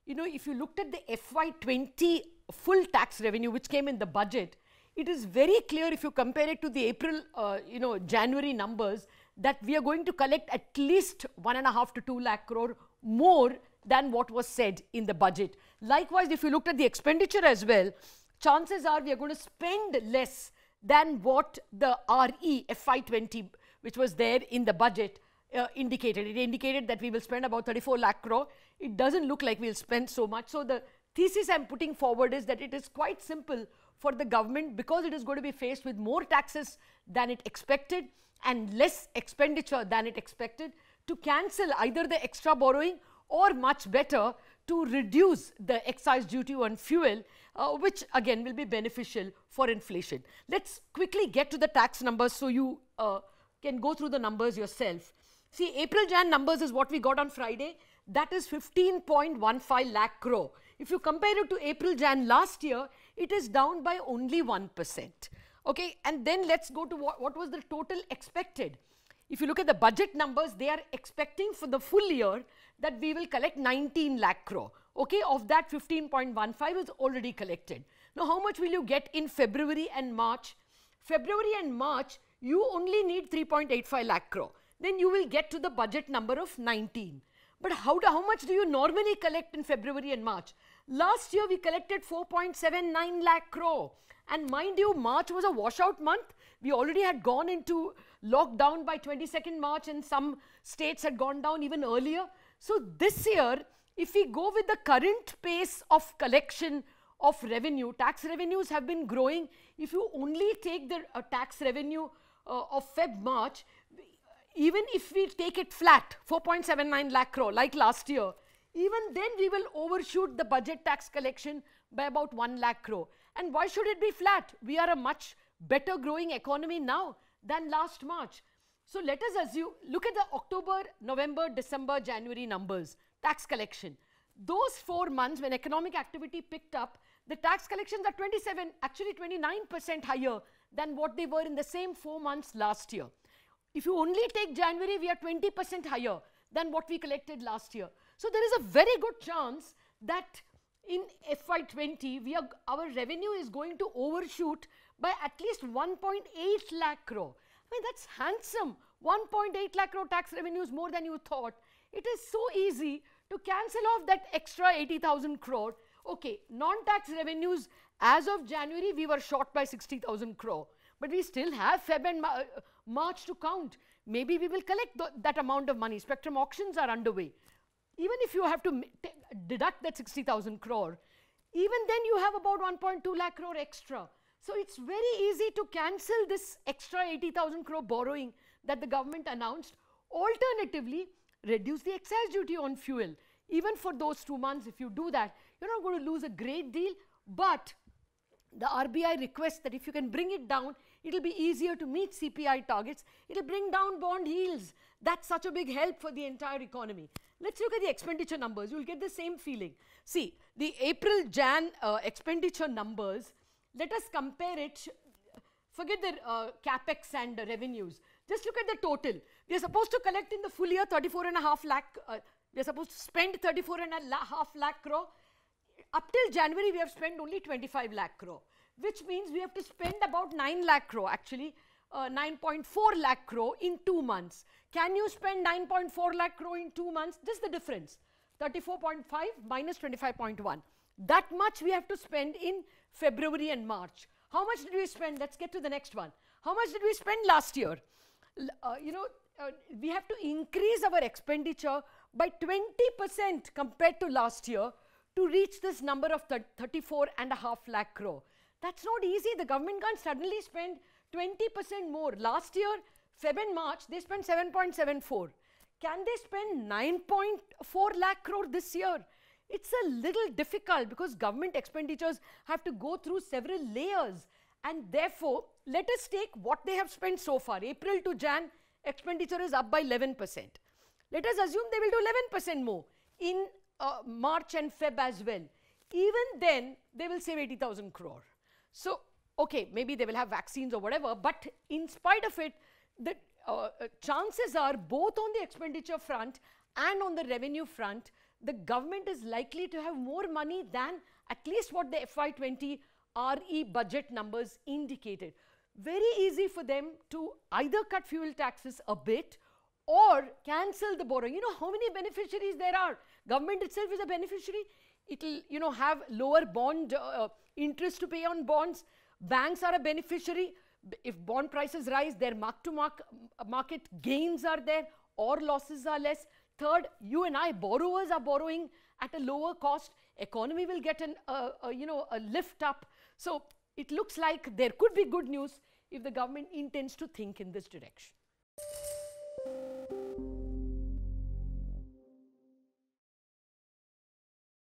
you know, if you looked at the FY20 full tax revenue which came in the budget, it is very clear if you compare it to the April, you know, January numbers, that we are going to collect at least 1.5 to 2 lakh crore more than what was said in the budget. Likewise, if you looked at the expenditure as well, chances are we are going to spend less than what the RE FY20, which was there in the budget, indicated. It indicated that we will spend about 34 lakh crore. It doesn't look like we'll spend so much. So the thesis I'm putting forward is that it is quite simple for the government, because it is going to be faced with more taxes than it expected and less expenditure than it expected, to cancel either the extra borrowing or, much better, to reduce the excise duty on fuel, which again will be beneficial for inflation. Let's quickly get to the tax numbers so you can go through the numbers yourself. See, April-Jan numbers is what we got on Friday. That is 15.15 lakh crore. If you compare it to April-Jan last year, it is down by only 1%. Okay, and then let's go to what was the total expected. If you look at the budget numbers, they are expecting for the full year that we will collect 19 lakh crore. Okay, of that 15.15 is already collected. Now, how much will you get in February and March? February and March, you only need 3.85 lakh crore. Then you will get to the budget number of 19. But how much do you normally collect in February and March? Last year we collected 4.79 lakh crore. And mind you, March was a washout month. We already had gone into lockdown by 22nd March, and some states had gone down even earlier. So this year, if we go with the current pace of collection of revenue, tax revenues have been growing. If you only take the tax revenue of Feb-March, even if we take it flat, 4.79 lakh crore like last year, even then we will overshoot the budget tax collection by about 1 lakh crore. And why should it be flat? We are a much better growing economy now than last March. So let us assume, look at the October, November, December, January numbers, tax collection. Those 4 months when economic activity picked up, the tax collections are 27, actually 29% higher than what they were in the same 4 months last year. If you only take January, we are 20% higher than what we collected last year. So there is a very good chance that in FY20, our revenue is going to overshoot by at least 1.8 lakh crore. I mean, that's handsome. 1.8 lakh crore tax revenue is more than you thought. It is so easy to cancel off that extra 80,000 crore. Okay, non-tax revenues, as of January, we were short by 60,000 crore. But we still have Feb and March to count. Maybe we will collect that amount of money. Spectrum auctions are underway. Even if you have to deduct that 60,000 crore, even then you have about 1.2 lakh crore extra. So it's very easy to cancel this extra 80,000 crore borrowing that the government announced. Alternatively, reduce the excise duty on fuel. Even for those 2 months, if you do that, you're not going to lose a great deal, but the RBI requests that if you can bring it down, it'll be easier to meet CPI targets. It'll bring down bond yields. That's such a big help for the entire economy. Let's look at the expenditure numbers. You'll get the same feeling. See, the April-Jan expenditure numbers, let us compare it. Forget the capex and revenues. Just look at the total. We are supposed to collect in the full year 34.5 lakh. We are supposed to spend 34.5 lakh crore. Up till January, we have spent only 25 lakh crore, which means we have to spend about 9 lakh crore, actually 9.4 lakh crore in 2 months. Can you spend 9.4 lakh crore in 2 months? This is the difference. 34.5 minus 25.1. That much we have to spend in February and March. How much did we spend? Let's get to the next one. How much did we spend last year? We have to increase our expenditure by 20% compared to last year to reach this number of 34.5 lakh crore. That's not easy. The government can't suddenly spend 20% more. Last year, Feb and March, they spent 7.74. Can they spend 9.4 lakh crore this year? It's a little difficult because government expenditures have to go through several layers, and therefore, let us take what they have spent so far. April to Jan, expenditure is up by 11%. Let us assume they will do 11% more in March and Feb as well. Even then, they will save 80,000 crore. So, okay, maybe they will have vaccines or whatever, but in spite of it, the chances are both on the expenditure front and on the revenue front the government is likely to have more money than at least what the FY20 RE budget numbers indicated. Very easy for them to either cut fuel taxes a bit or cancel the borrowing. You know how many beneficiaries there are? Government itself is a beneficiary. It will, you know, have lower bond interest to pay on bonds. Banks are a beneficiary. If bond prices rise, their market gains are there or losses are less. Third, you and I, borrowers, are borrowing at a lower cost. Economy will get a lift up. So it looks like there could be good news if the government intends to think in this direction.